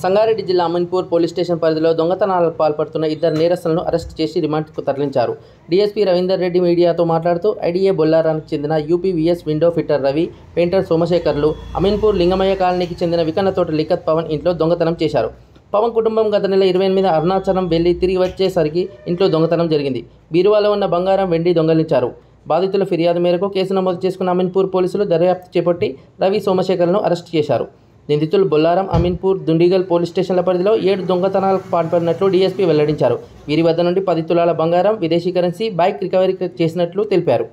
సంగారెడ్డి జిల్లా Ameenpur police station పరిధిలో దొంగతనాలకు పాల్పడుతున్న ఇద్దరు నేరస్తులను అరెస్ట్ చేసి రిమాండ్కు తరలించారు. డీఎస్పీ రవీందర్ రెడ్డి మీడియాతో మాట్లాడుతూ ఐడీఏ బొల్లారానికి చెందిన UPVC window fitter Ravi, painter సోమశేఖర్లు అమీన్పూర్ లింగమయ్య కాలనీకి చెందిన వికన్నతోట లిఖత్ పవన్ ఇంట్లో దొంగతనం చేశారు. పవన్ కుటుంబం గత నెల 28 అరుణాచలం వెళ్లి తిరిగి వచ్చేసరికి ఇంట్లో దొంగతనం జరిగింది. బీరువాలో ఉన్న బంగారం, వెండి దొంగలించారు. బాధితుల ఫిర్యాదు మేరకు కేసు నమోదు చేసుకున్న అమీన్పూర్ పోలీసులు దర్యాప్తు చేపట్టి రవి, సోమశేఖర్లను అరెస్ట్ చేశారు. నిందితులు బొల్లారం, అమీన్పూర్, దుండిగల్ పోలీస్ స్టేషన్ల పరిధిలో 7 దొంగతనాలకు పాల్పడినట్లు డీఎస్పీ వెల్లడించారు. వీరి వద్ద నుండి 10 తులాల బంగారం, విదేశీ కరెన్సీ, బైక్ రికవరీ చేసినట్లు తెలిపారు.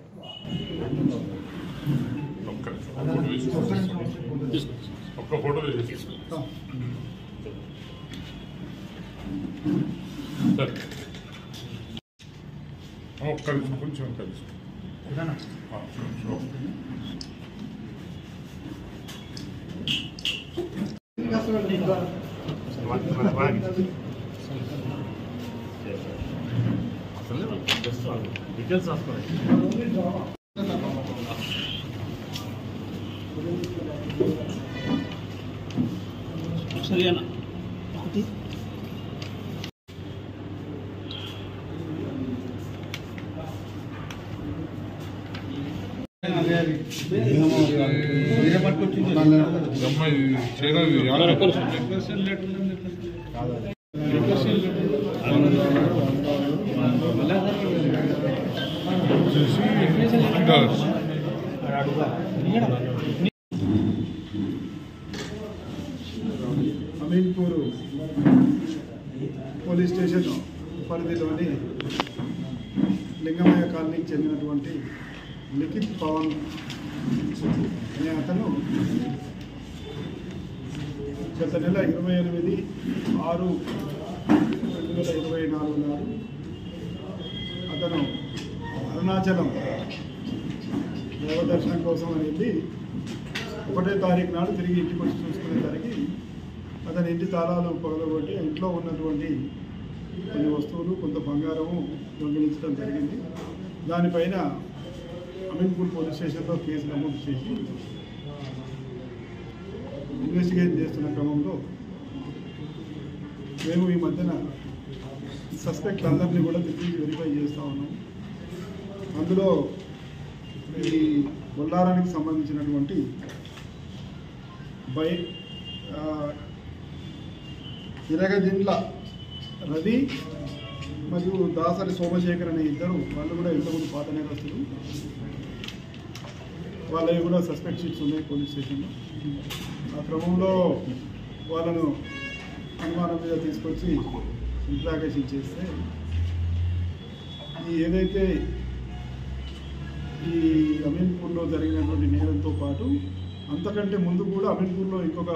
డీటెయిల్స్ సరేనా అమీన్పూర్ పోలీస్ స్టేషన్ పరిధిలోని లింగమయ్య కాలనీకి చెందినటువంటి లిఖిత్ పవన్ అనే అతను గత నెల 28/6/2024 నాడు అతను అరుణాచలం దైవ దర్శనం కోసం అని వెళ్ళి 1వ తారీఖు నాడు తిరిగి ఇంటికి వచ్చి చూసుకునేసరికి అతని ఇంటి తాళాలు పగలగొట్టి ఇంట్లో ఉన్నటువంటి కొన్ని వస్తువులు, కొంత బంగారము దొంగిలించడం జరిగింది. దానిపైన అమీన్పూర్ పోలీస్ స్టేషన్లో కేసు నమోదు చేసి ఇన్వెస్టిగేట్ చేస్తున్న క్రమంలో మేము ఈ మధ్యన సస్పెక్ట్ అందరినీ కూడా తిరిగి వెరిఫై చేస్తూ ఉన్నాం. అందులో ఈ బొల్లారానికి సంబంధించినటువంటి ఇరగజిండ్ల రవి మరియు దాసరి సోమశేఖర్ అనే ఇద్దరు, వాళ్ళు కూడా ఇంతకుముందు పాత నేరస్తులు. వాళ్ళవి కూడా సస్పెక్ట్ షీట్స్ ఉన్నాయి పోలీస్ స్టేషన్లో. ఆ క్రమంలో వాళ్ళను అనుమానం మీద తీసుకొచ్చి ఇంట్రాగేషన్ చేస్తే ఏదైతే ఈ అమీన్పూర్లో జరిగినటువంటి నేరంతో పాటు అంతకంటే ముందు కూడా అమీన్పూర్లో ఇంకొక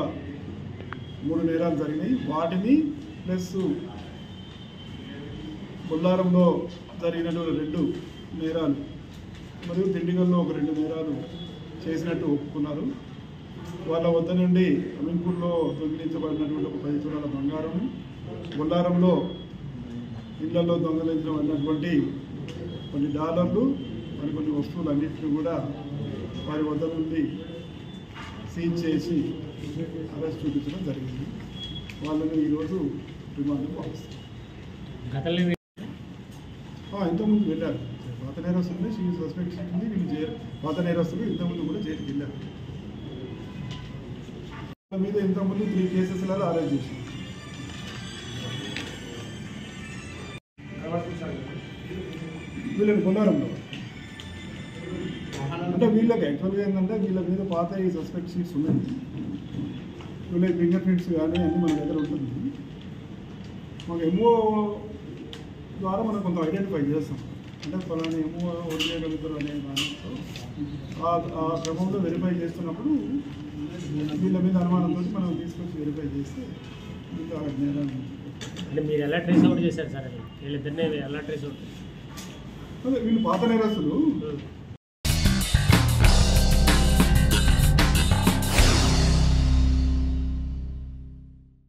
3 నేరాలు జరిగినాయి. వాటిని ప్లస్ బొల్లారంలో జరిగినటువంటి 2 నేరాలు మరియు దిండిగల్లో ఒక 2 నేరాలు చేసినట్టు ఒప్పుకున్నారు. వాళ్ళ వద్ద నుండి అమీన్పూర్లో దొంగిలించబడినటువంటి ఒక 10 తులాల బంగారం, బొల్లారంలో ఇళ్లలో దొంగిలించబడినటువంటి కొన్ని డాలర్లు, కొన్ని వస్తువులు అన్నింటినీ కూడా వారి వద్ద నుండి సీజ్ చేసి అరెస్ట్ చూపించడం జరిగింది. వాళ్ళని ఈరోజు రిమాండ్కి పంపిస్తారు. ఇంతకుముందు వెళ్ళారు పాత నేరస్తులు, సస్పెక్ట్ ఉంది, వీళ్ళు పాత నేరస్తులు ఇంతకుముందు కూడా జైలుకి వెళ్ళారు. వాళ్ళ మీద ఇంతకుముందు 3 కేసెస్లలో అరెస్ట్ చేశారు. వీళ్ళని బొల్లారంలో అంటే వీళ్ళకి యాక్చువల్గా ఏంటంటే వీళ్ళ మీద పాత ఈ సస్పెక్ట్ షీట్స్ ఉన్నాయి. వీళ్ళకి ఫింగర్ ప్రింట్స్ కానీ అన్నీ మన దగ్గర ఉంటుంది. మాకు ఎంఓ ద్వారా మనం కొంత ఐడెంటిఫై చేస్తాం. అంటే ఫలానా ఎంఓ వదిలేయగలుగుతారు అనే దానితో ఆ క్రమంలో వెరిఫై చేస్తున్నప్పుడు వీళ్ళ మీద అనుమానంతో మనం తీసుకొచ్చి వెరిఫై చేస్తే ఇంకా నేరాన్ని అంటే మీరు ఎలా ట్రేస్ అవుట్ చేశారు సార్? వీళ్ళిద్దరిని ఎలా ట్రేస్ అవుట్? వీళ్ళు పాత నేరస్తులు